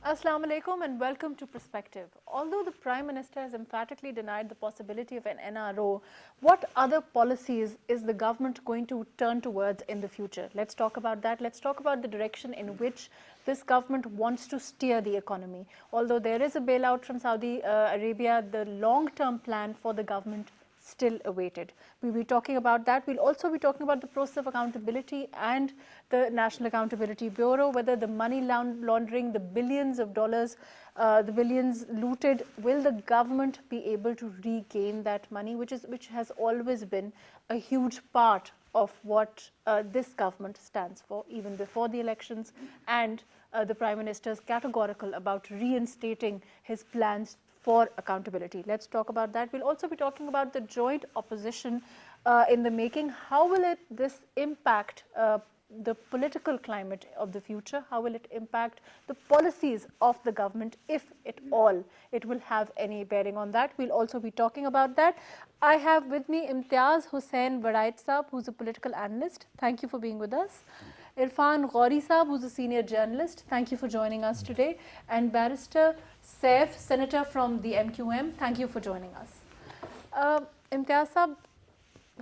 Assalamu alaikum and welcome to Perspective. Although the Prime Minister has emphatically denied the possibility of an NRO, what other policies is the government going to turn towards in the future? Let's talk about that. Let's talk about the direction in which this government wants to steer the economy. Although there is a bailout from Saudi Arabia, the long-term plan for the government still awaited. We'll be talking about that. We'll also be talking about the process of accountability and the National Accountability Bureau, whether the money laundering, the billions of dollars, the billions looted, will the government be able to regain that money, which has always been a huge part of what this government stands for, even before the elections, and the Prime Minister's categorical about reinstating his plans for accountability. Let's talk about that. We'll also be talking about the joint opposition in the making. How will this impact the political climate of the future? How will it impact the policies of the government, if at all it will have any bearing on that? We'll also be talking about that. I have with me Imtiaz Hussain Warrich Saab, who's a political analyst. Thank you for being with us. Irfan Ghouri Saab, who's a senior journalist. Thank you for joining us today. And Barrister Saif, Senator from the MQM. Thank you for joining us. Imtiaz Saab,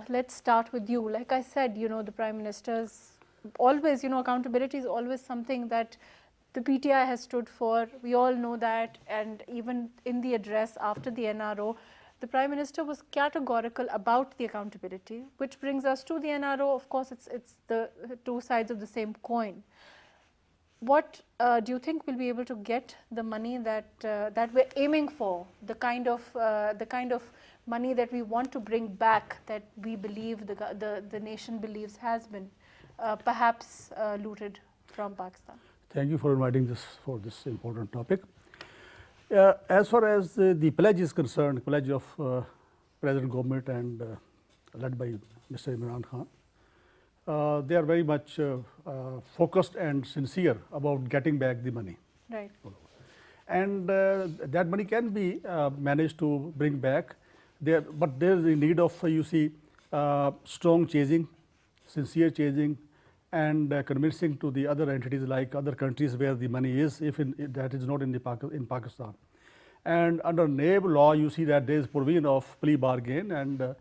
let's start with you. Like I said, the Prime Minister's always, accountability is always something that the PTI has stood for. We all know that. And even in the address after the NRO, the Prime Minister was categorical about the accountability, which brings us to the NRO. Of course, it's the two sides of the same coin. What do you think we'll be able to get the money that we're aiming for, the kind of money that we want to bring back, that we believe the nation believes has been perhaps looted from Pakistan? Thank you for inviting us for this important topic. As far as the pledge is concerned, pledge of President government and led by Mr. Imran Khan, they are very much focused and sincere about getting back the money. Right. And that money can be managed to bring back, but there is a need of, strong chasing, sincere chasing, and convincing to the other entities like other countries where the money is, if that is not in Pakistan. And under NAB law, you see that there is provision of plea bargain, and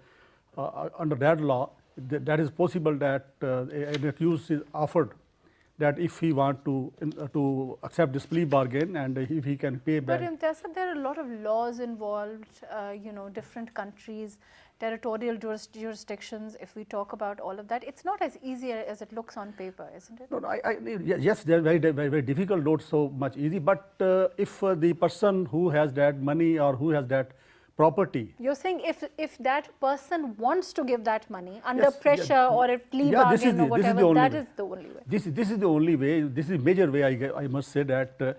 under that law, that is possible that an accused is offered that if he want to accept this plea bargain and if he can pay back. But Imtiaz, there are a lot of laws involved, different countries, territorial jurisdictions. If we talk about all of that, it's not as easy as it looks on paper, isn't it? No, yes, they're very difficult, not so much easy. But if the person who has that money or who has that property. You're saying if that person wants to give that money under pressure or a plea bargain or whatever, that is the only way. This is the only way. This is a major way. I must say that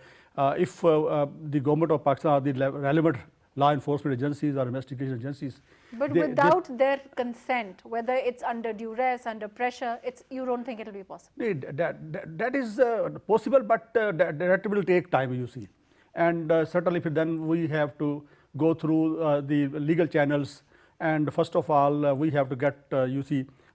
if the government of Pakistan or the relevant law enforcement agencies or investigation agencies. But without their consent, whether it's under duress, under pressure, you don't think it will be possible? That is possible, but that will take time, you see. And certainly then we have to go through the legal channels, and first of all we have to get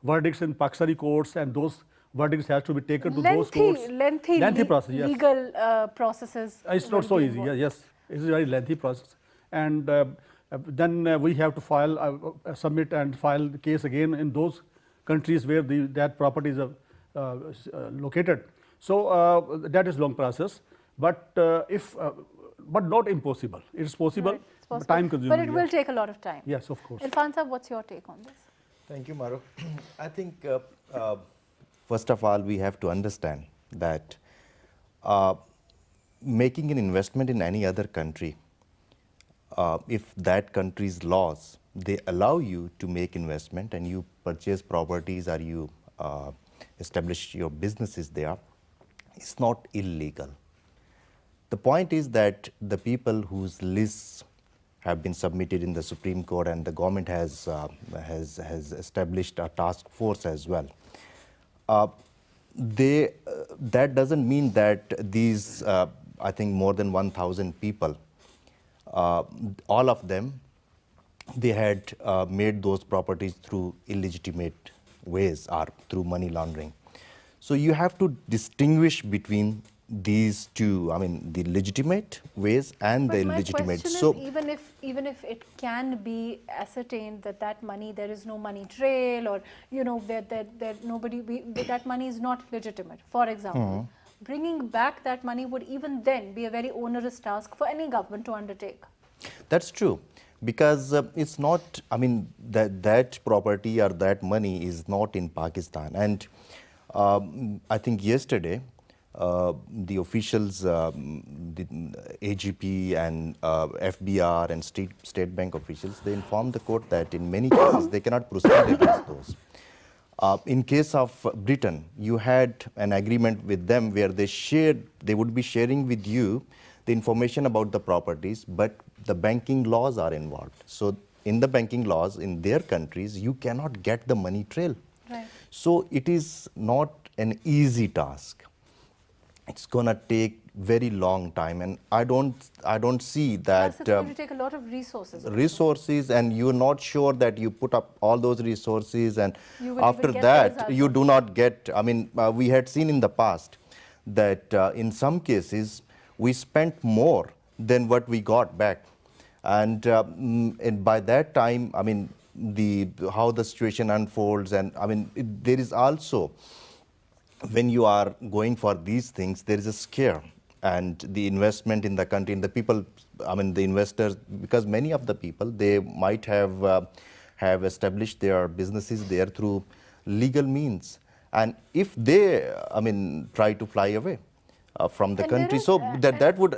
verdicts in Pakistani courts, and those verdicts have to be taken to those courts. Lengthy process, yes. Legal processes. It's not so easy. Yes, it's a very lengthy process, and then we have to submit and file the case again in those countries where that property is located. So that is long process, but but not impossible. It's possible. Right. It's possible. Time consuming. But it will take a lot of time. Yes, of course. Irfan Saab, what's your take on this? Thank you, Maru. I think first of all, we have to understand that making an investment in any other country, if that country's laws, they allow you to make investment and you purchase properties or you establish your businesses there, it's not illegal. The point is that the people whose lists have been submitted in the Supreme Court, and the government has established a task force as well. That doesn't mean that these, I think, more than 1,000 people, all of them, they had made those properties through illegitimate ways or through money laundering. So you have to distinguish between these two, I mean, the legitimate ways and the But my illegitimate. question So, is, even if it can be ascertained that that money, there is no money trail, or that nobody, that money is not legitimate, for example, bringing back that money would even then be a very onerous task for any government to undertake. that's true, because it's not, I mean, that property or that money is not in Pakistan. And I think yesterday, the officials, the AGP and FBR and state bank officials, they informed the court that in many cases they cannot proceed against those. In case of Britain, you had an agreement with them where they would be sharing with you the information about the properties, but the banking laws are involved. So in the banking laws in their countries, you cannot get the money trail. Right. So it is not an easy task. It's gonna take very long time, and I don't see that. Plus, it's going to take a lot of resources. Resources, and you're not sure that you put up all those resources, and You will after even get the that result. you do not get. I mean, we had seen in the past that in some cases we spent more than what we got back, and by that time, I mean, how the situation unfolds, and I mean, there is also, when you are going for these things, there is a scare, and the investment in the country, and the people, I mean, the investors, because many of the people, they might have established their businesses there through legal means, and if they, I mean, try to fly away from the And there country, is, so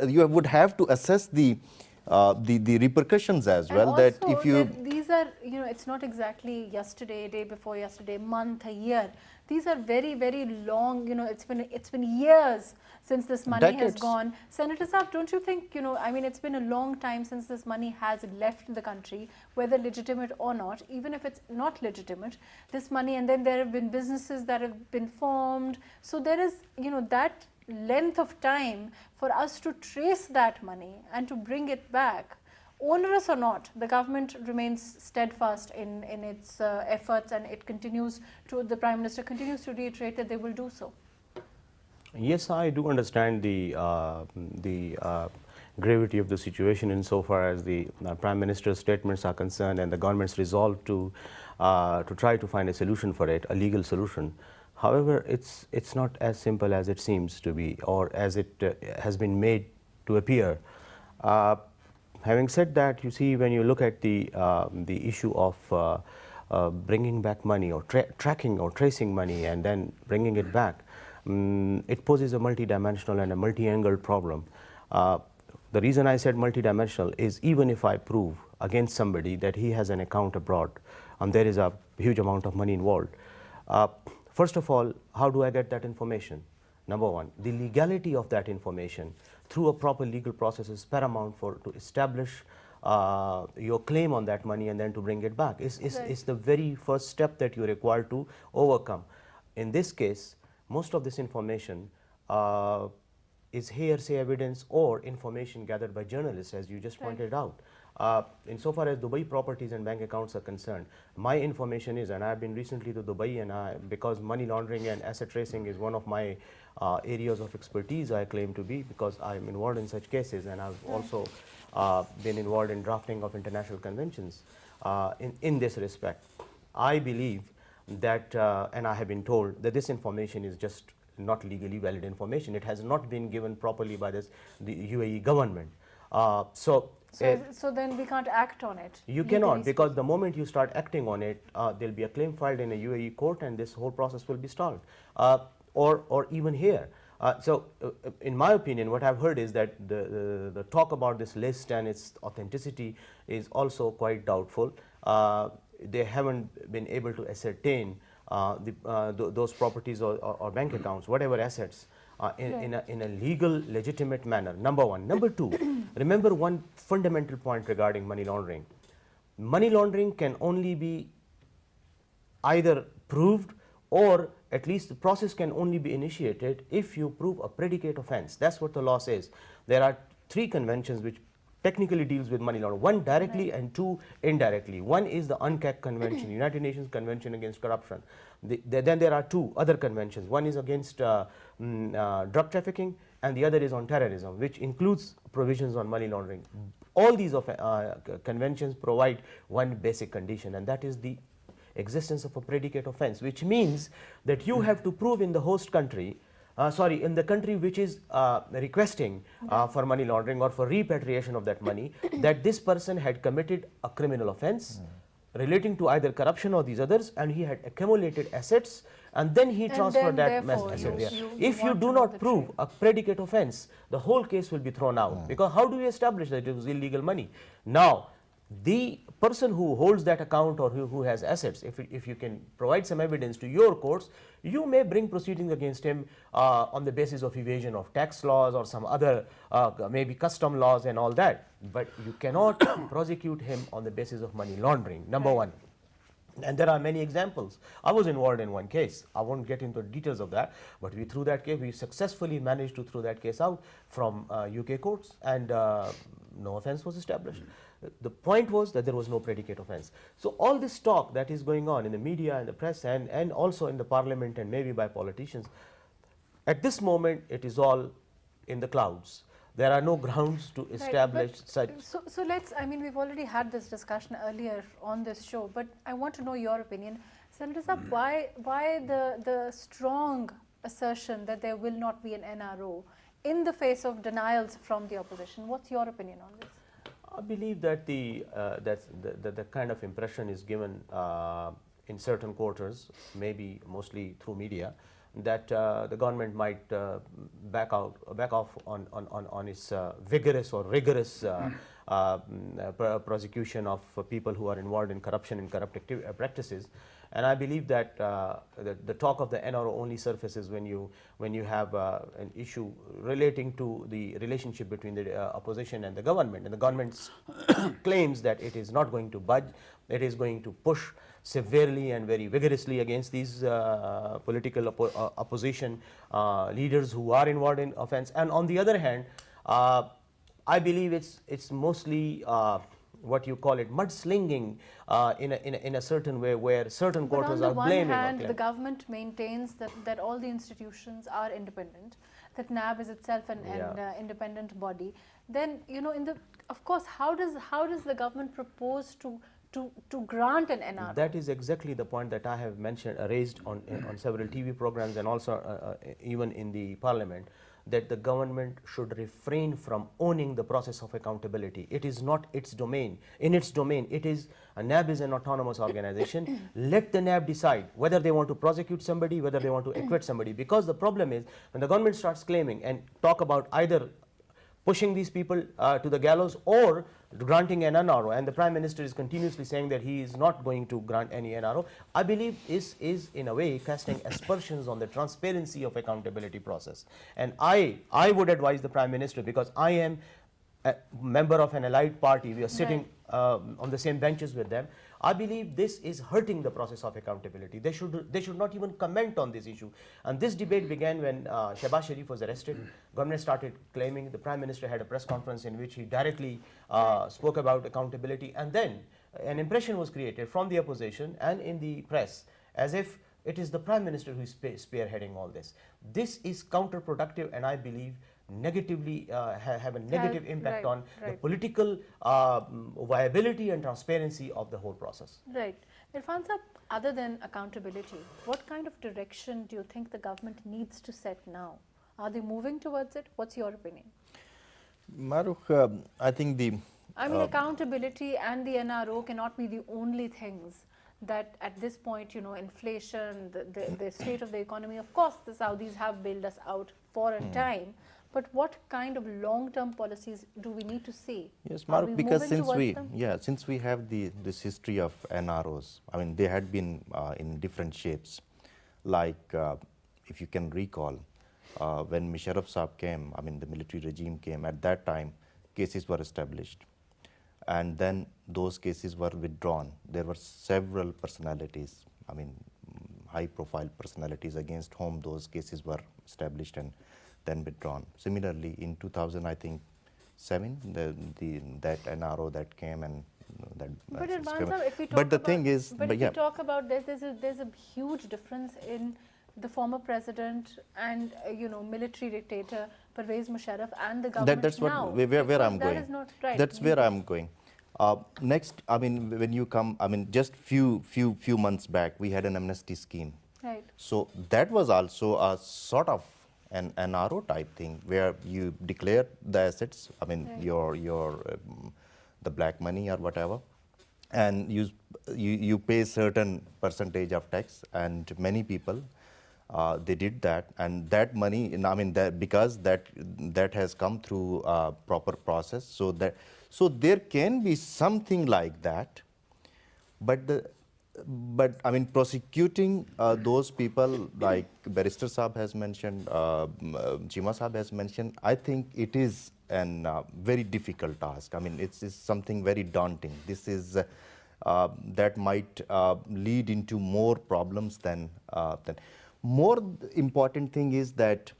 you would have to assess the repercussions as And well. also, That if you these are, it's not exactly yesterday, day before yesterday, month, a year. These are very, very long, it's been years since this money has Decades. gone. Senator Saif, don't you think, I mean, it's been a long time since this money has left the country, whether legitimate or not, even if it's not legitimate, this money, and then there have been businesses that have been formed. So there is, that length of time for us to trace that money and to bring it back. Onerous or not, the government remains steadfast in its efforts, and the Prime Minister continues to reiterate that they will do so. Yes, I do understand the gravity of the situation insofar as the Prime Minister's statements are concerned and the government's resolve to try to find a solution for it, a legal solution. However, it's not as simple as it seems to be, or as it has been made to appear. Having said that, you see, when you look at the issue of bringing back money, or tracking or tracing money and then bringing it back, it poses a multidimensional and a multi-angled problem. The reason I said multidimensional is, even if I prove against somebody that he has an account abroad and there is a huge amount of money involved, first of all, how do I get that information? Number one, the legality of that information through a proper legal process is paramount to establish your claim on that money and then to bring it back. It's the very first step that you're required to overcome. In this case, most of this information is hearsay evidence or information gathered by journalists, as you just pointed out. Insofar as Dubai properties and bank accounts are concerned, my information is, and I've been recently to Dubai, and because money laundering and asset tracing is one of my areas of expertise, I claim to be, because I'm involved in such cases, and I've also been involved in drafting of international conventions in this respect. I believe that, and I have been told that this information is just not legally valid information. It has not been given properly by the UAE government. So then we can't act on it. You cannot, because the moment you start acting on it, there'll be a claim filed in a UAE court, and this whole process will be stalled, or even here. So in my opinion, what I've heard is that the talk about this list and its authenticity is also quite doubtful. They haven't been able to ascertain those properties or bank accounts, whatever assets, in a legal, legitimate manner, number one. Number two, remember one fundamental point regarding money laundering. Money laundering can only be either proved, or at least the process can only be initiated if you prove a predicate offense. That's what the law says. There are 3 conventions which technically deals with money laundering. One directly and two indirectly. One is the UNCAC Convention, United Nations Convention Against Corruption. Then there are two other conventions. One is against drug trafficking, and the other is on terrorism, which includes provisions on money laundering. All these conventions provide one basic condition, and that is the existence of a predicate offense, which means that you have to prove in the host country, in the country which is requesting for money laundering or for repatriation of that money, that this person had committed a criminal offense relating to either corruption or these others, and he had accumulated assets, and then he transferred that asset there. If you do not prove a predicate offense, the whole case will be thrown out, because how do you establish that it was illegal money? Now, the person who holds that account or who has assets, if you can provide some evidence to your courts, you may bring proceedings against him on the basis of evasion of tax laws or some other maybe custom laws and all that, but you cannot prosecute him on the basis of money laundering, number one. And there are many examples. I was involved in one case. I won't get into the details of that, but we threw that case. We successfully managed to throw that case out from UK courts, and no offense was established. The point was that there was no predicate offense. So all this talk that is going on in the media and the press and also in the parliament and maybe by politicians, at this moment it is all in the clouds. There are no grounds to establish such. So let's, I mean, we've already had this discussion earlier on this show, but I want to know your opinion. Senator Saif, why the strong assertion that there will not be an NRO in the face of denials from the opposition? What's your opinion on this? I believe that the kind of impression is given in certain quarters, maybe mostly through media, that the government might back off on its vigorous or rigorous prosecution of people who are involved in corruption and corrupt practices. And I believe that the talk of the NRO only surfaces when you have an issue relating to the relationship between the opposition and the government. And the government claims that it is not going to budge, it is going to push severely and very vigorously against these political opposition leaders who are involved in offense. And on the other hand, I believe it's mostly what you call it, mudslinging in a certain way, where certain quarters are blaming. On the one hand, the government maintains that all the institutions are independent, that NAB is itself an independent body. Then, you know, of course, how does the government propose to grant an NRO? That is exactly the point that I have raised on several TV programs and also even in the parliament, that the government should refrain from owning the process of accountability. It is not its domain. In its domain, NAB is an autonomous organization. Let the NAB decide whether they want to prosecute somebody, whether they want to acquit somebody. Because the problem is, when the government starts claiming and talk about either pushing these people to the gallows or granting an NRO, and the Prime Minister is continuously saying that he is not going to grant any NRO, I believe is in a way casting aspersions on the transparency of accountability process. And I would advise the Prime Minister, because I am a member of an allied party, we are sitting on the same benches with them. I believe this is hurting the process of accountability. They should not even comment on this issue. And this debate began when Shehbaz Sharif was arrested. Government started claiming. The Prime Minister had a press conference in which he directly spoke about accountability. And then an impression was created from the opposition and in the press as if it is the Prime Minister who is spearheading all this. This is counterproductive, and I believe negatively have a negative impact on the political viability and transparency of the whole process. Right. Irfan sir, other than accountability, what kind of direction do you think the government needs to set now? Are they moving towards it? What's your opinion? Maruk, I think accountability and the NRO cannot be the only things that at this point, you know, inflation, the state of the economy, of course, the Saudis have bailed us out for a time. But what kind of long-term policies do we need to see? Yes, Maruk, because since we have this history of NROs, I mean, they had been in different shapes. Like, if you can recall, when Musharraf Saab came, I mean, the military regime came, at that time, cases were established. And then those cases were withdrawn. There were several personalities, I mean, high-profile personalities against whom those cases were established and then withdrawn. Similarly, in 2000, I think, that NRO that came and that. But Irfan sir, if we talk but the about, thing is, but if yeah. we talk about this, there's a huge difference in the former president and military dictator Pervez Musharraf and the government That's what now. where I'm going. That is not right. That's where I'm going. Next, I mean, when you come, I mean, just few months back, we had an amnesty scheme. Right. So that was also a sort of an NRO type thing where you declare the assets. I mean, Right. your the black money or whatever, and you pay certain percentage of tax, and many people. They did that, and that money, I mean, because that has come through proper process, so there can be something like that, but I mean, prosecuting those people like Barrister Saab has mentioned, Chima Saab has mentioned, I think it is an very difficult task. I mean, it's something very daunting. This is that might lead into more problems than. More important thing is that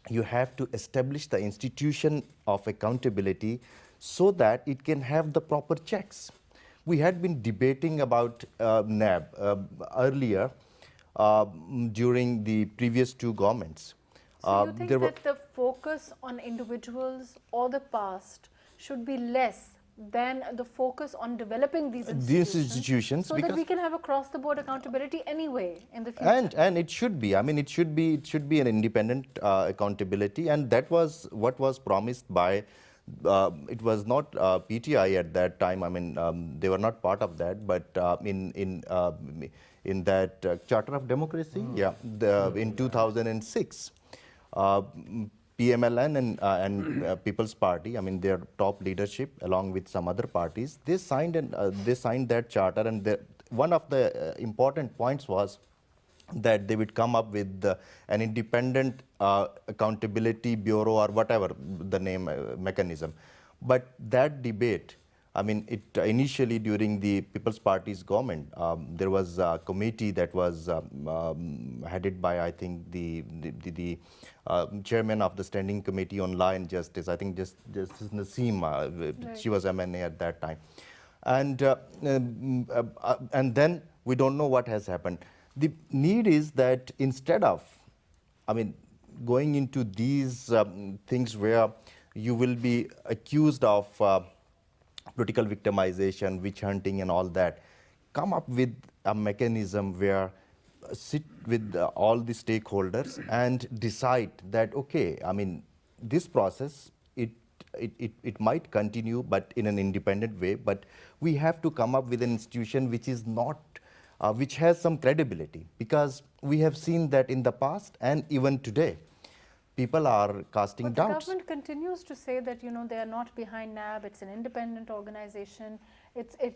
you have to establish the institution of accountability so that it can have the proper checks. We had been debating about NAB earlier during the previous two governments. So you think that the focus on individuals or the past should be less than the focus on developing these institutions, so that we can have across-the-board accountability anyway in the future. And it should be. I mean, it should be an independent accountability, and that was what was promised by. It was not PTI at that time. I mean, they were not part of that, but in that Charter of Democracy, in 2006. PMLN and People's Party, I mean, their top leadership, along with some other parties, they signed that charter, and one of the important points was that they would come up with an independent accountability bureau or whatever the name mechanism. But that debate, I mean, it initially during the People's Party's government, there was a committee that was headed by, I think, the chairman of the Standing Committee on Law and Justice, I think Justice Naseem, Right. She was MNA at that time. And then we don't know what has happened. The need is that instead of, I mean, going into these things where you will be accused of political victimization, witch hunting and all that, come up with a mechanism where sit with all the stakeholders and decide that, okay, I mean, this process, it might continue, but in an independent way, but we have to come up with an institution which is not, which has some credibility, because we have seen that in the past and even today, people are casting doubts. But the government continues to say that, they are not behind NAB, it's an independent organization,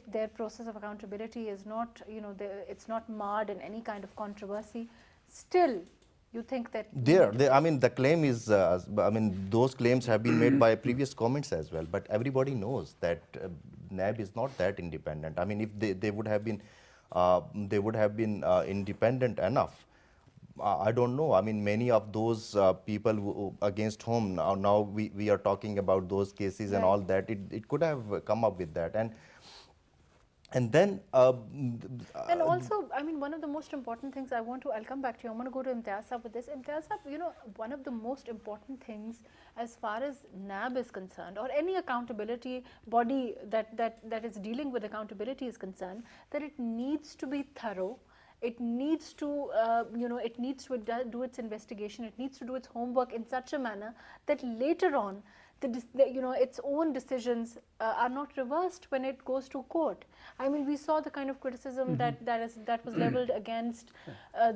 their process of accountability is not, it's not marred in any kind of controversy. Still, you think that... I mean, the claim is, I mean, those claims have been made by previous comments as well, but everybody knows that NAB is not that independent. I mean, if they would have been, independent enough, I don't know. I mean, many of those people against whom now we are talking about those cases and all that, it could have come up with that. And then... and also, I mean, one of the most important things I'll come back to you. I want to go to Imtiaz Saab with this. Imtiaz Saab, one of the most important things as far as NAB is concerned, or any accountability body that is dealing with accountability is concerned, that it needs to be thorough. It needs to, it needs to do its investigation. It needs to do its homework in such a manner that later on, its own decisions are not reversed when it goes to court. I mean, we saw the kind of criticism that was leveled against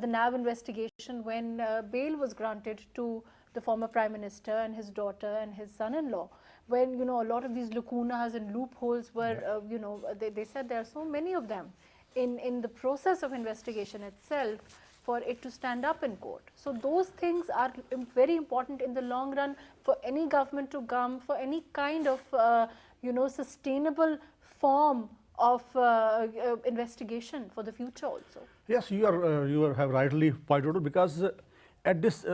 the NAB investigation when bail was granted to the former Prime Minister and his daughter and his son-in-law. When, a lot of these lacunas and loopholes were, they said there are so many of them in the process of investigation itself for it to stand up in court. So those things are very important in the long run for any government to come, for any kind of, sustainable form of investigation for the future also. Yes, you have rightly pointed out, because at this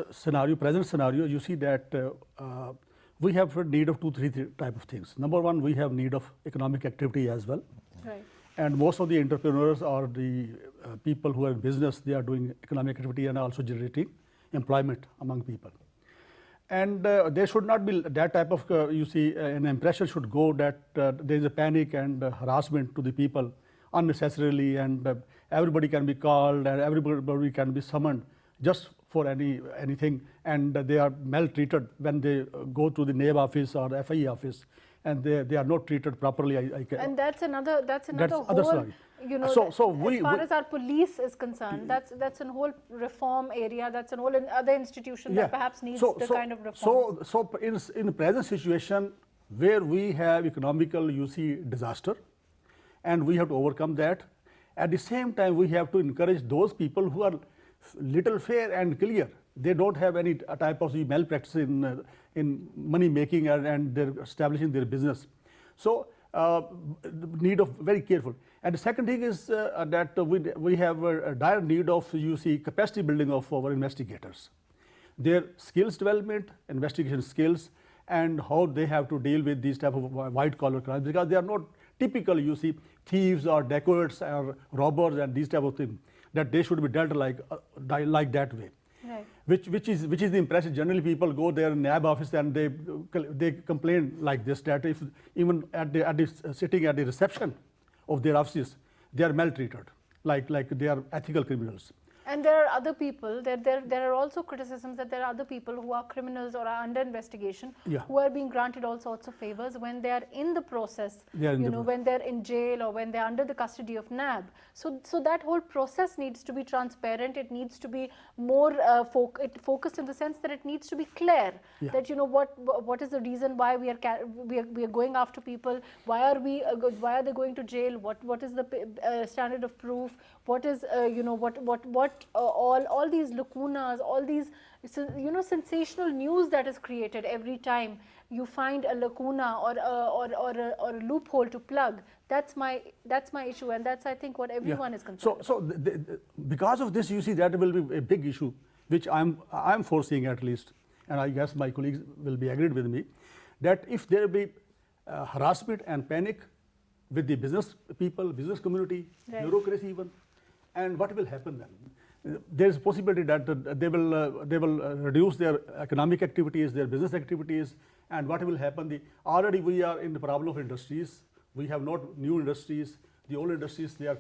present scenario, you see that we have a need of three type of things. Number one, we have need of economic activity as well. Right. And most of the entrepreneurs or the people who are in business, they are doing economic activity and also generating employment among people. And there should not be that type of, an impression should go that there is a panic and harassment to the people unnecessarily, and everybody can be called and everybody can be summoned just for anything, and they are maltreated when they go to the NAB office or the FIE office, and they are not treated properly. And that's another whole, other story. As far as our police is concerned, that's a whole reform area, that's a whole other institution that perhaps needs the kind of reform. So in the present situation where we have economical, disaster, and we have to overcome that, at the same time we have to encourage those people who are little fair and clear. They don't have any type of malpractice in money making and they're establishing their business. So need of very careful. And the second thing is that we have a dire need of capacity building of our investigators, their skills development, investigation skills, and how they have to deal with these type of white collar crimes, because they are not typical thieves or dacoits or robbers and these type of things, that they should be dealt like that way. Right. Which is the impression. Generally, people go there in NAB office and they complain like this, that if even sitting at the reception of their offices, they are maltreated, like they are ethical criminals. And there are other people, there are also criticisms that there are other people who are criminals or are under investigation, who are being granted all sorts of favors when they are in the process, when they're in jail or when they're under the custody of NAB. So that whole process needs to be transparent, it needs to be more focused in the sense that it needs to be clear, that what is the reason why we are going after people, why are they going to jail, what is the standard of proof, what is all these lacunas, all these sensational news that is created every time you find a lacuna or a loophole to plug. That's my issue, and that's, I think, what everyone is concerned about. Because of this, that will be a big issue, which I'm foreseeing at least, and I guess my colleagues will be agreed with me, that if there will be harassment and panic with the business people, business community, bureaucracy even, and what will happen then? There is a possibility that they will reduce their economic activities, their business activities, and what will happen? Already we are in the problem of industries. We have not new industries. The old industries, they are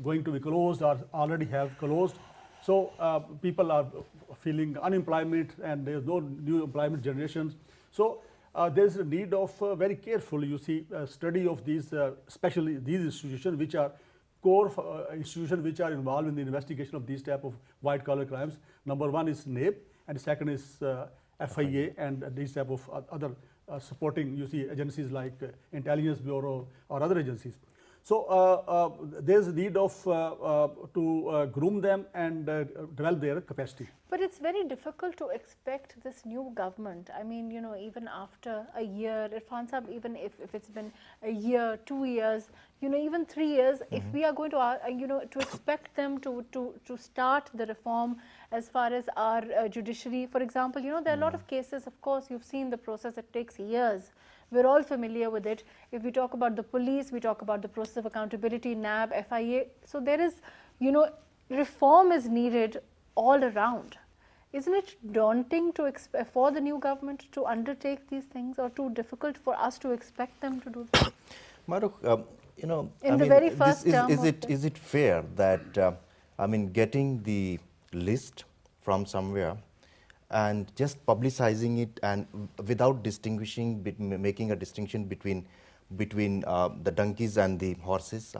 going to be closed or already have closed. So people are feeling unemployment and there is no new employment generations. So there is a need of very careful, study of these, especially these institutions which are core institutions which are involved in the investigation of these type of white collar crimes. Number one is NAB, and the second is FIA, and these type of other supporting agencies like Intelligence Bureau or other agencies. So there's a need of to groom them and develop their capacity. But it's very difficult to expect this new government. I mean, even after a year, Irfan Sahab, even if it's been a year, 2 years, even 3 years, if we are going to, to expect them to start the reform as far as our judiciary, for example, there are a lot of cases, of course, you've seen the process, it takes years. We're all familiar with it. If we talk about the police, we talk about the process of accountability, NAB, FIA. So there is, reform is needed all around. Isn't it daunting for the new government to undertake these things, or too difficult for us to expect them to do this? Maruk, very first term is it fair that, getting the list from somewhere and just publicizing it and without distinguishing, making a distinction between the donkeys and the horses?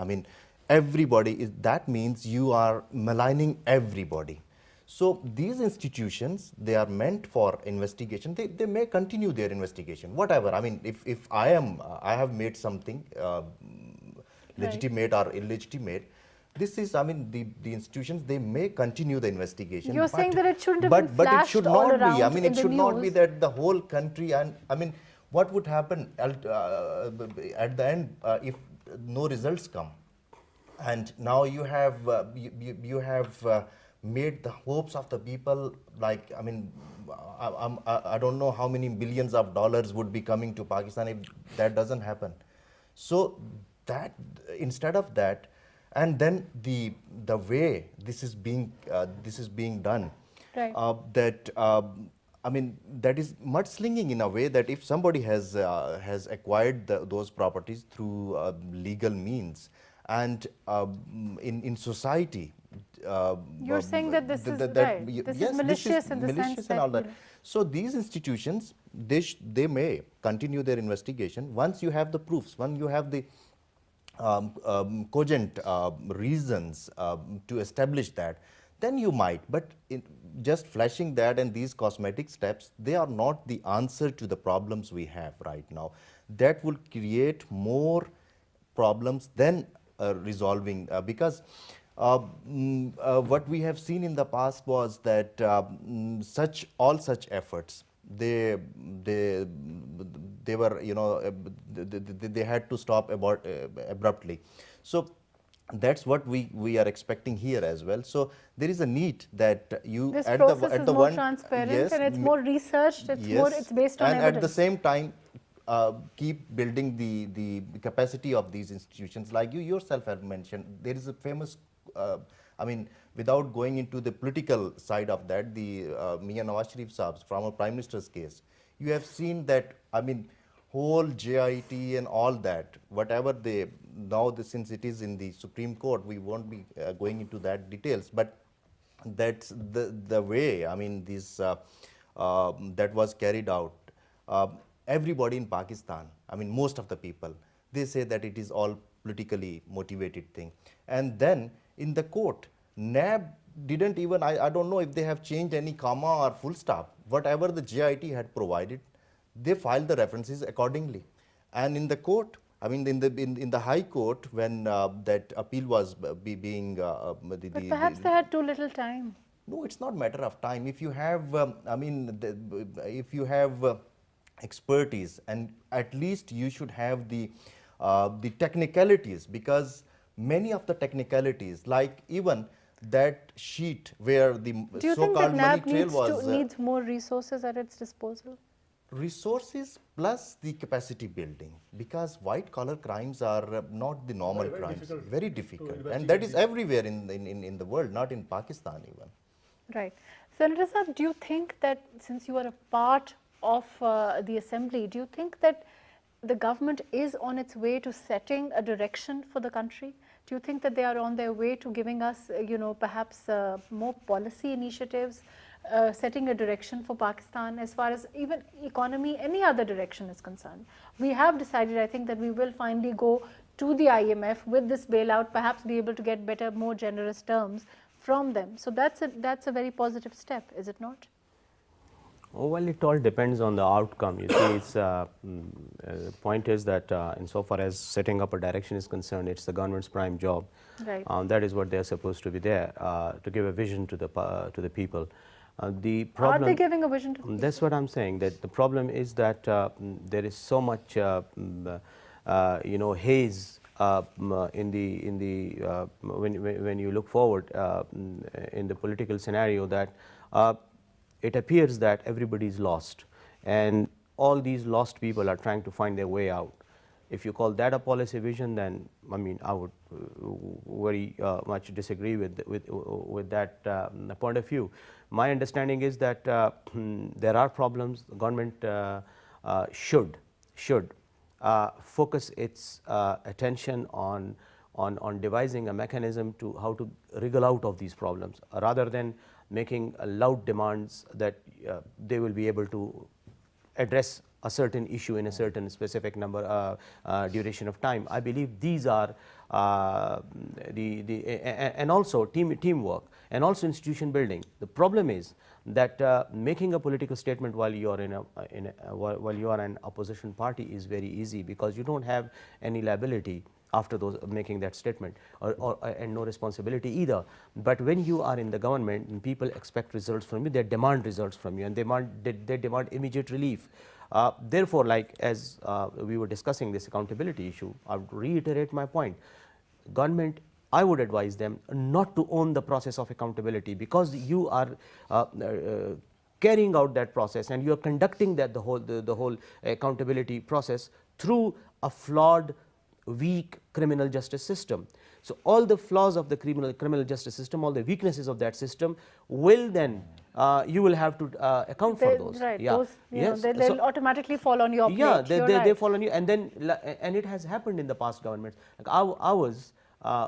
Everybody, that means you are maligning everybody. So these institutions, they are meant for investigation. They may continue their investigation, whatever. If I have made something legitimate or illegitimate, this is, the institutions, they may continue the investigation. You're saying that it shouldn't have been flashed all around in the news. It should not be that the whole country, and what would happen at the end if no results come? And now you have made the hopes of the people, like, I mean, I don't know how many billions of dollars would be coming to Pakistan if that doesn't happen. So that, instead of that, and then the way this is being done, Right. I mean, that is mudslinging in a way that if somebody has acquired those properties through legal means, and in society, You're saying that this is right. This is yes, malicious in the sense malicious and that, all that. So these institutions, they may continue their investigation once you have the proofs, when you have the cogent reasons to establish that, then you might. But just flashing that and these cosmetic steps, they are not the answer to the problems we have right now. That will create more problems than resolving, because what we have seen in the past was that all such efforts, they were, you know, they had to stop abruptly. So that's what we are expecting here as well. So there is a need that you this at process is the more one, transparent, yes, and it's more researched. It's more. yes, It's based on and evidence. at the same time keep building the capacity of these institutions. Like you yourself have mentioned, there is a famous, I mean, without going into the political side of that, the Mian Nawaz Sharif Saab's former Prime Minister's case, you have seen that, I mean, whole JIT and all that, whatever they, now since it is in the Supreme Court, we won't be going into that details, but that's the way, I mean, this that was carried out. Everybody in Pakistan, I mean, most of the people, they say that it is all politically motivated thing. And then in the court, NAB didn't even, I don't know if they have changed any comma or full stop. Whatever the JIT had provided, they filed the references accordingly. And in the court, I mean, in the High Court, when that appeal was being But perhaps they had too little time. no, it's not matter of time. If you have, I mean, if you have expertise, and at least you should have the technicalities, because many of the technicalities, like even that sheet where the Do you think that so-called money NAB trail was needs more resources at its disposal? resources plus the capacity building, because white collar crimes are not the normal Very crimes, difficult very to difficult, and investigate that is these. everywhere in the world, not in Pakistan even. Right. Senator Saab, do you think that since you are a part of the assembly, do you think that the government is on its way to setting a direction for the country? Do you think that they are on their way to giving us, you know, perhaps more policy initiatives, setting a direction for Pakistan as far as even economy, any other direction is concerned? We have decided, I think, that we will finally go to the IMF with this bailout, perhaps be able to get better, more generous terms from them. So that's a very positive step, is it not? Oh, well, it all depends on the outcome. You see, it's point is that insofar as setting up a direction is concerned, it's the government's prime job. Right. That is what they are supposed to be there to give a vision to the people. The problem, Are they giving a vision to the that's what I'm saying. That the problem is that there is so much, you know, haze in the when you look forward in the political scenario, that it appears that everybody is lost, and all these lost people are trying to find their way out. If you call that a policy vision, then I mean, I would very much disagree with that point of view. My understanding is that there are problems. The government should focus its attention on devising a mechanism to how to wriggle out of these problems, rather than making loud demands that they will be able to address a certain issue in a certain specific duration of time. I believe these are and also teamwork, and also institution building. The problem is that making a political statement while you are while you are an opposition party is very easy, because you don't have any liability after those making that statement, and no responsibility either. But when you are in the government and people expect results from you, they demand results from you, and they demand immediate relief. Therefore, like as we were discussing this accountability issue, I would reiterate my point. Government I would advise them not to own the process of accountability, because you are carrying out that process and you are conducting that the whole accountability process through a flawed, weak criminal justice system. So all the flaws of the criminal justice system, all the weaknesses of that system will then you will have to account for those. Right, Yeah. those, Yes. they'll automatically fall on your Yeah, plate. they fall on you, and then and it has happened in the past governments. Like I was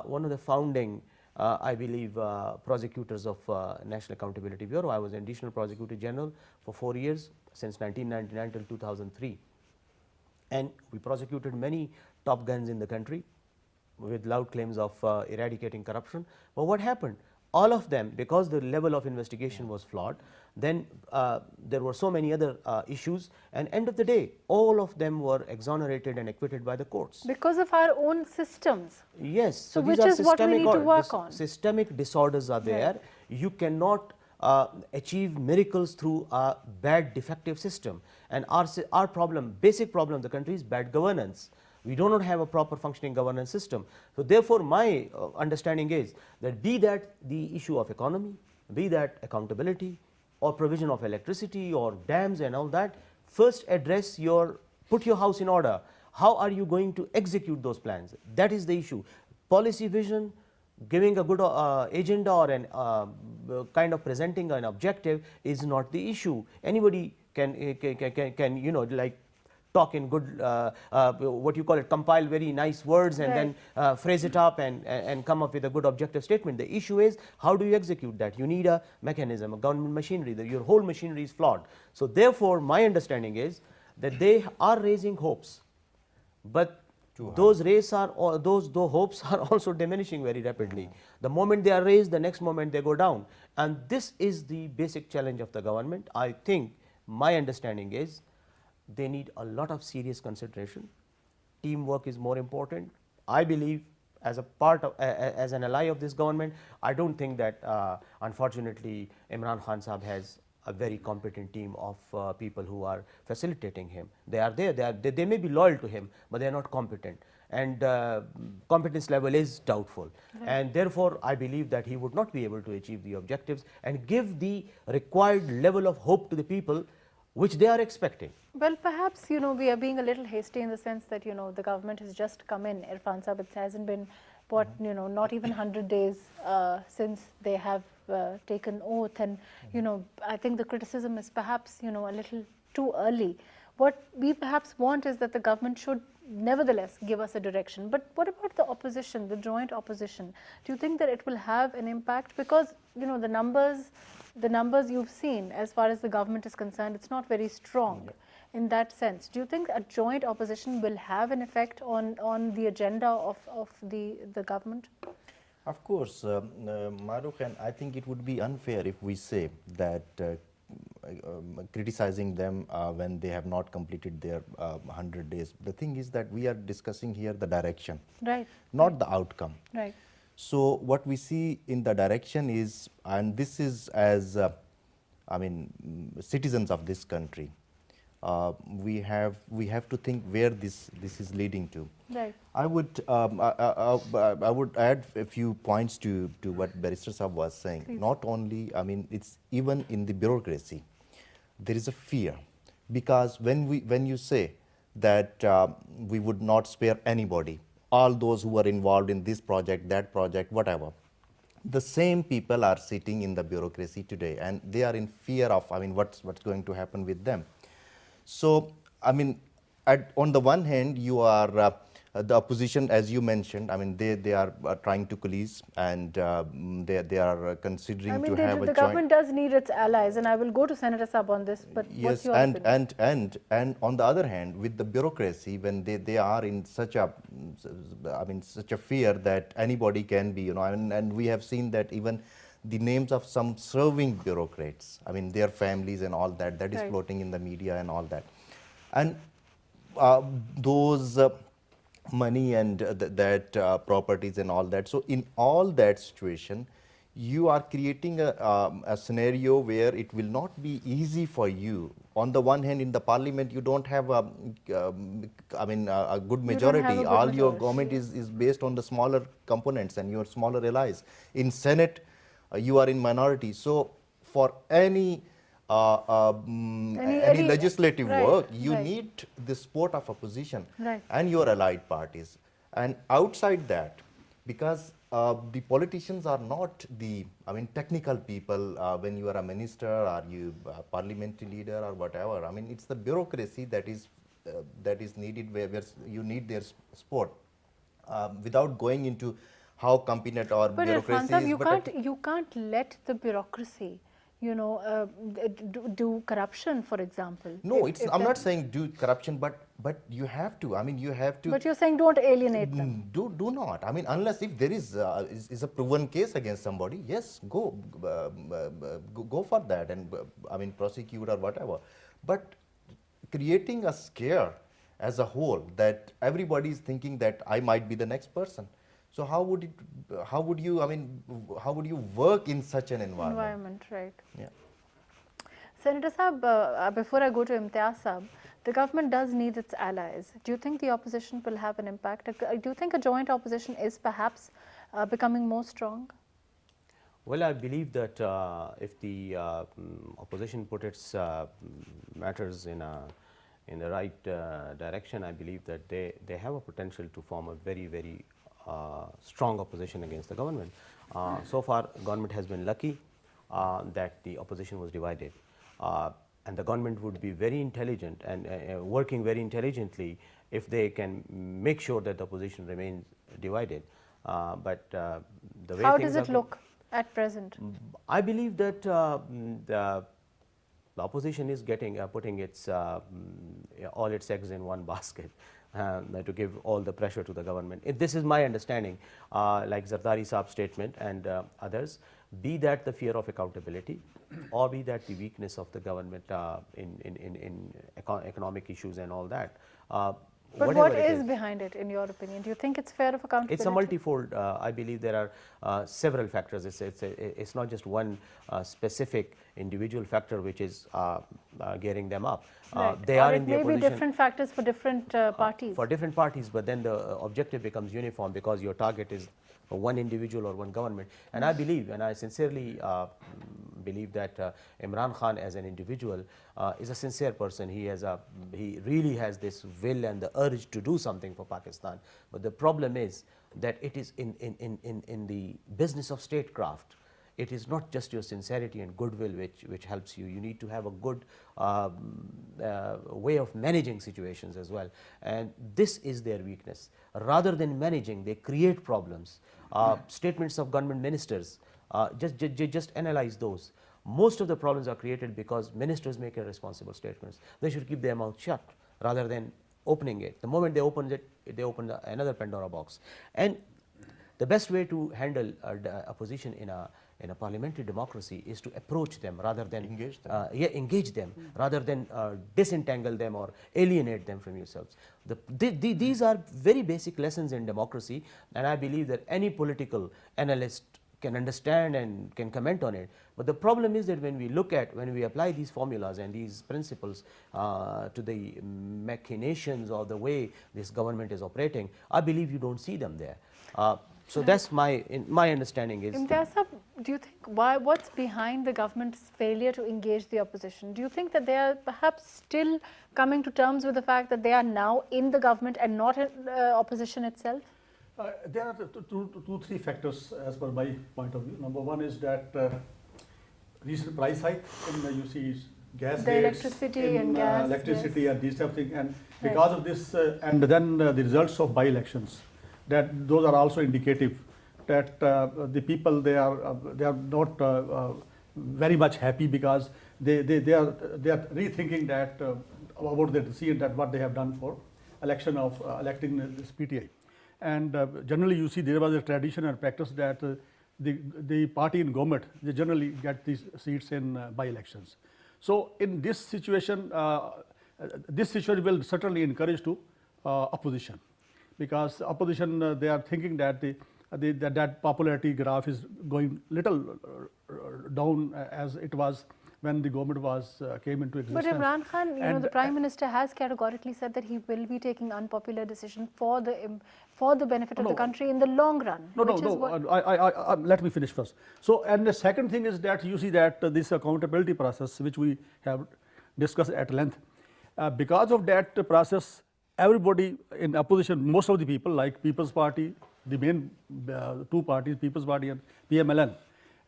one of the founding, I believe, prosecutors of National Accountability Bureau. I was an additional prosecutor general for 4 years, since 1999 till 2003, and we prosecuted many top guns in the country with loud claims of eradicating corruption. But what happened? All of them, because the level of investigation was flawed, then there were so many other issues, and end of the day, all of them were exonerated and acquitted by the courts. Because of our own systems. Yes. So these which are is what we need to work on. Systemic disorders are there. You cannot achieve miracles through a bad, defective system. And our problem, basic problem of the country is bad governance. We do not have a proper functioning governance system. So therefore, my understanding is that, be that the issue of economy, be that accountability or provision of electricity or dams and all that, first address put your house in order. How are you going to execute those plans? That is the issue. Policy vision, giving a good agenda or an kind of presenting an objective is not the issue. Anybody can like talk in good, what you call it, compile very nice words and then phrase it up and come up with a good objective statement. The issue is, how do you execute that? You need a mechanism, a government machinery. Your whole machinery is flawed. So therefore, my understanding is that they are raising hopes, but those hopes are also diminishing very rapidly. The moment they are raised, the next moment they go down. And this is the basic challenge of the government. I think my understanding is they need a lot of serious consideration. Teamwork is more important. I believe, as a part of, as an ally of this government, I don't think that unfortunately Imran Khan Sahab has a very competent team of people who are facilitating him. They are there, they may be loyal to him, but they are not competent, and competence level is doubtful. And therefore, I believe that he would not be able to achieve the objectives and give the required level of hope to the people which they are expecting. Well, perhaps, we are being a little hasty in the sense that, the government has just come in. Irfan Sahib, it hasn't been, not even 100 days since they have taken oath. And, I think the criticism is perhaps, a little too early. What we perhaps want is that the government should nevertheless give us a direction. But what about the opposition, the joint opposition? Do you think that it will have an impact? Because, the numbers you've seen as far as the government is concerned, it's not very strong in that sense. Do you think a joint opposition will have an effect on the agenda of the government? Of course, Maruf, and I think it would be unfair if we say that criticizing them when they have not completed their 100 days. The thing is that we are discussing here the direction, not the outcome. Right. So what we see in the direction is, and this is as citizens of this country, we have to think where this is leading to. Right. I would add a few points to what Barrister Sahab was saying. Please. Not only, it's even in the bureaucracy, there is a fear, because when you say that we would not spare anybody, all those who are involved in this project, that project, whatever, the same people are sitting in the bureaucracy today, and they are in fear of what's going to happen with them. So on the one hand, you are the opposition, as you mentioned, they are trying to coalesce, and they are considering to have a joint. The government does need its allies, and I will go to Senator Saab on this. But yes, what's your opinion? and on the other hand, with the bureaucracy, when they are in such a such a fear that anybody can be, and we have seen that even the names of some serving bureaucrats, their families and all that is floating in the media and all that, and those money and that properties and all that. So in all that situation, you are creating a scenario where it will not be easy for you. On the one hand, in the parliament, you don't have a good majority. All your government is based on the smaller components and your smaller allies. In Senate, you are in minority. So for any legislative work, you need the support of opposition and your allied parties. And outside that, because the politicians are not the, technical people when you are a minister or you parliamentary leader or whatever. It's the bureaucracy that is needed where you need their support without going into how competent or but bureaucracy Irfan, is. you can't let the bureaucracy, do corruption, for example. No, I'm not saying do corruption, but you have to. You have to. But you're saying don't alienate them. Do not. Unless if there is a proven case against somebody, yes, go for that and prosecute or whatever. But creating a scare as a whole that everybody is thinking that I might be the next person. So how would you work in such an environment? Right. Yeah. Senator Saab, before I go to Imtiaz Saab, the government does need its allies. Do you think the opposition will have an impact? Do you think a joint opposition is perhaps becoming more strong? Well, I believe that if the opposition put its matters in the right direction, I believe that they have a potential to form a very, very strong opposition against the government. So far, government has been lucky that the opposition was divided. And the government would be very intelligent and working very intelligently if they can make sure that the opposition remains divided. But the way how does it look at present? I believe that the opposition is putting its all its eggs in one basket. To give all the pressure to the government. This is my understanding, like Zardari Saab's statement and others, be that the fear of accountability or be that the weakness of the government in economic issues and all that. But what is behind it, in your opinion? Do you think it's fear of accountability? It's a multifold. I believe there are several factors. It's not just one specific individual factor which is gearing them up. They are in the opposition. Maybe different factors for different parties. For different parties, but then the objective becomes uniform because your target is one individual or one government. And I believe, and I sincerely believe that Imran Khan as an individual is a sincere person. He really has this will and the urge to do something for Pakistan. But the problem is that it is in the business of statecraft. It is not just your sincerity and goodwill which helps you. You need to have a good way of managing situations as well. And this is their weakness. Rather than managing, they create problems. Statements of government ministers, just analyze those. Most of the problems are created because ministers make irresponsible statements. They should keep their mouth shut rather than opening it. The moment they open it, they open another Pandora box. And the best way to handle opposition in a parliamentary democracy is to approach them rather than engage them rather than disentangle them or alienate them from yourselves. These are very basic lessons in democracy, and I believe that any political analyst can understand and can comment on it. But the problem is that when we apply these formulas and these principles to the machinations or the way this government is operating, I believe you don't see them there. So that's my understanding is. Imtiaz Saab, do you think what's behind the government's failure to engage the opposition? Do you think that they are perhaps still coming to terms with the fact that they are now in the government and not in opposition itself? There are two, three factors as per my point of view. Number one is that recent price hike in you see gas rates, electricity and gas, electricity and these type of things, and because of this, and then the results of by-elections. That those are also indicative that the people they are not very much happy because they are rethinking that about their decision that what they have done for electing this PTI, and generally you see there was a tradition and practice that the party in government they generally get these seats in by-elections. So in this situation will certainly encourage to opposition. Because opposition, they are thinking that that popularity graph is going little down as it was when the government came into existence. But Imran Khan, the Prime Minister has categorically said that he will be taking unpopular decisions for the benefit of the country in the long run. No. Let me finish first. So, and the second thing is that you see that this accountability process, which we have discussed at length, because of that process, everybody in opposition, most of the people like People's Party, the main two parties, People's Party and PMLN,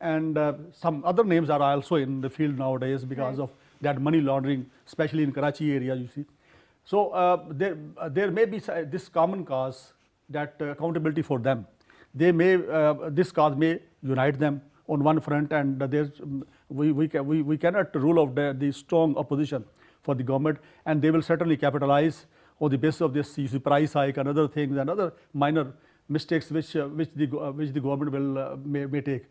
and some other names are also in the field nowadays because of that money laundering, especially in Karachi area, you see. So there may be this common cause, that accountability for them. They may this cause may unite them on one front, and we cannot rule out the strong opposition for the government, and they will certainly capitalize on the basis of this price hike and other things and other minor mistakes which the government will may take.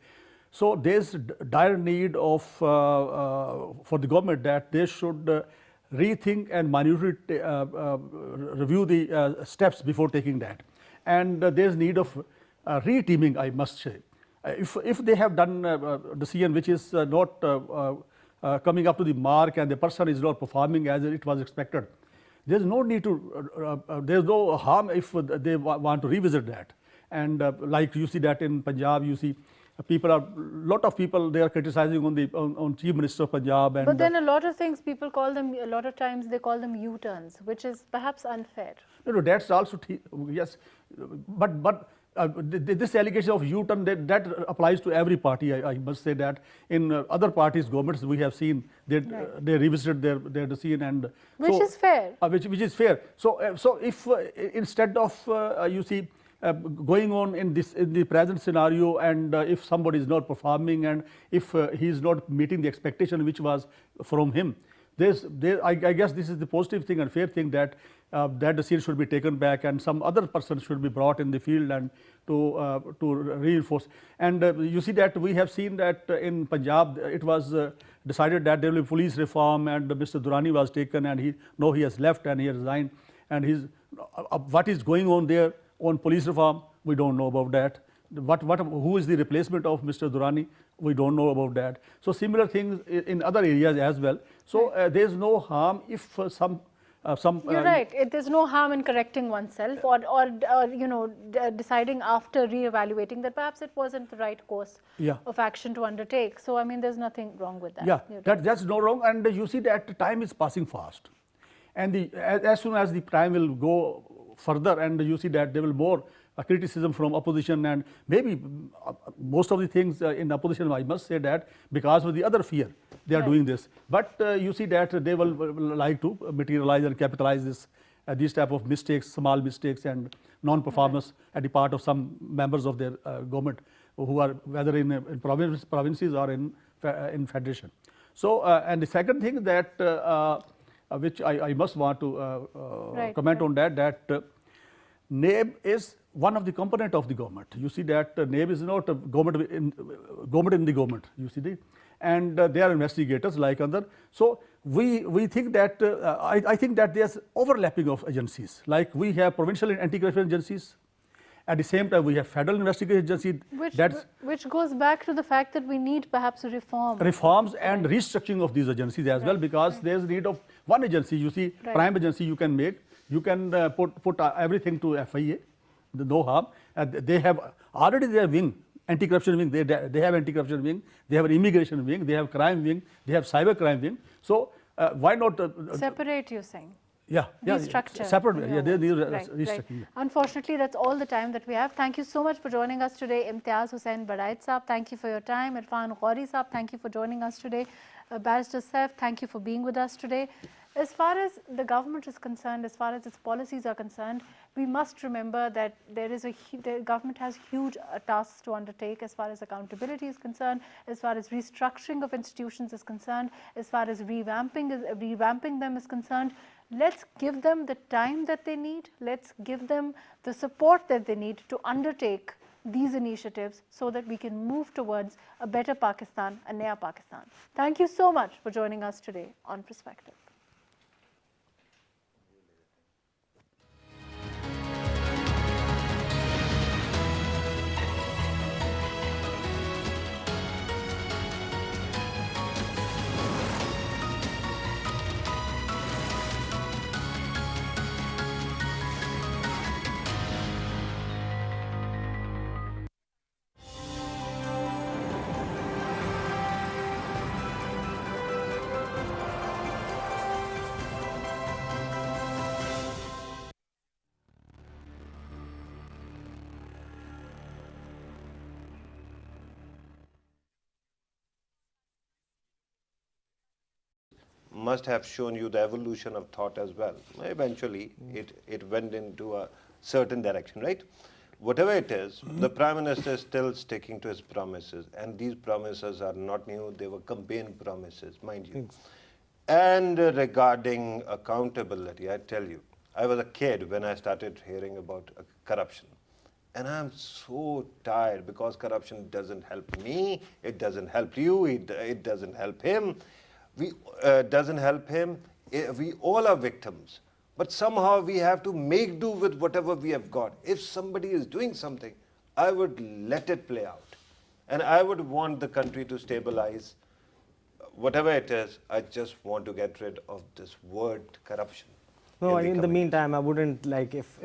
So there's dire need of for the government that they should rethink and minutely review the steps before taking that, and there's need of re-teaming, I must say. If they have done a decision which is not coming up to the mark and the person is not performing as it was expected, there's no need to, there's no harm if they want to revisit that. And like you see that in Punjab, you see lot of people, they are criticizing on Chief Minister of Punjab. And but then a lot of things people call them, a lot of times they call them U-turns, which is perhaps unfair. No, that's also, yes, but this allegation of U-turn, that applies to every party. I must say that in other parties' governments we have seen that they revisited their decision, and which is fair. Which is fair. So if instead of you see going on in the present scenario, and if somebody is not performing, and if he is not meeting the expectation which was from him, I guess this is the positive thing and fair thing, that that decision should be taken back and some other person should be brought in the field and to reinforce. And you see that we have seen that in Punjab it was decided that there will be police reform, and Mr. Durrani was taken, and he has left and he has resigned, and what is going on there on police reform, we don't know about that. Who is the replacement of Mr. Durrani? We don't know about that. So similar things in other areas as well. So there is no harm if some. You're right. There's no harm in correcting oneself, or deciding after re-evaluating that perhaps it wasn't the right course of action to undertake. So I mean, there's nothing wrong with that. Yeah, that's no wrong. And you see that time is passing fast, and as soon as the time will go further, and you see that there will more criticism from opposition, and maybe most of the things in opposition, I must say that because of the other fear they are doing this, but you see that they will like to materialize and capitalize these type of mistakes, small mistakes and non-performance at the part of some members of their government who are whether in provinces or in federation. So and the second thing that which I must want to comment on that NAB is one of the component of the government. You see that NAB is not a government in the government. You see and they are investigators like other. So we think that I think that there's overlapping of agencies. Like we have provincial anti-corruption agencies. At the same time, we have federal investigation agency. Which goes back to the fact that we need perhaps a reforms and restructuring of these agencies as well, because there's need of one agency. You see, prime agency you can make. You can put everything to FIA, no harm. They have already their wing, anti-corruption wing. They have anti-corruption wing. They have an immigration wing. They have crime wing. They have cyber crime wing. So why not separate? You're saying. Restructure. Separate. They need restructuring. Unfortunately, that's all the time that we have. Thank you so much for joining us today, Imtiaz, Hussain, Barrister Saab. Thank you for your time. Irfan, Ghouri Saab, thank you for joining us today. Barrister Saif, thank you for being with us today. As far as the government is concerned, as far as its policies are concerned, we must remember that the government has huge tasks to undertake as far as accountability is concerned, as far as restructuring of institutions is concerned, as far as revamping them is concerned. Let's give them the time that they need. Let's give them the support that they need to undertake these initiatives so that we can move towards a better Pakistan, a Naya Pakistan. Thank you so much for joining us today on Perspective. must have shown you the evolution of thought as well. Eventually, it went into a certain direction, right? Whatever it is, the Prime Minister is still sticking to his promises, and these promises are not new, they were campaign promises, mind you. And regarding accountability, I tell you, I was a kid when I started hearing about corruption. And I'm so tired because corruption doesn't help me, it doesn't help you, it doesn't help him. We all are victims. But somehow we have to make do with whatever we have got. If somebody is doing something, I would let it play out. And I would want the country to stabilize. Whatever it is, I just want to get rid of this word corruption. No, in the meantime, I wouldn't, like, if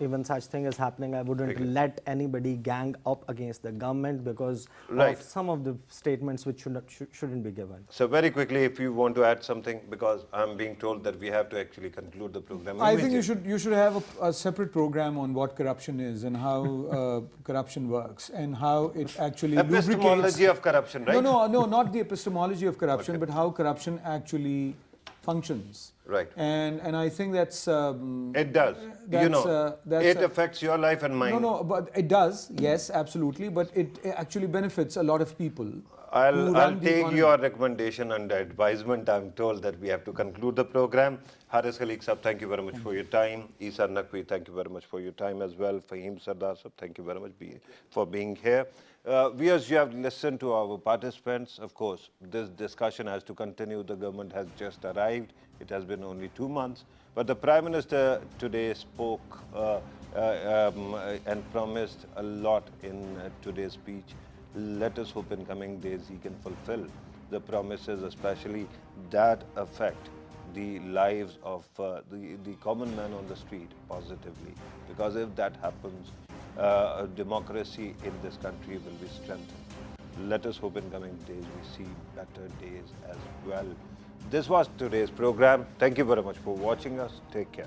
even such thing is happening, I wouldn't let anybody gang up against the government because of some of the statements which shouldn't be given. So very quickly, if you want to add something, because I'm being told that we have to actually conclude the program. I think you should have a separate program on what corruption is and how corruption works and how it actually epistemology of corruption, right? No, not the epistemology of corruption, but how corruption actually functions. Right. And I think that's... it does. It affects your life and mine. No, but it does, yes, absolutely, but it actually benefits a lot of people. I'll take your recommendation under advisement. I'm told that we have to conclude the program. Haris Khaliq Sahab, thank you very much for your time. Isa Naqvi, thank you very much for your time as well. Fahim Sardar Sahab, thank you very much for being here. Viewers, you have listened to our participants. Of course, this discussion has to continue. The government has just arrived. It has been only 2 months. But the Prime Minister today spoke and promised a lot in today's speech. Let us hope in coming days he can fulfill the promises, especially that affect the lives of the common man on the street positively. Because if that happens, democracy in this country will be strengthened. Let us hope in coming days we see better days as well. This was today's program. Thank you very much for watching us. Take care.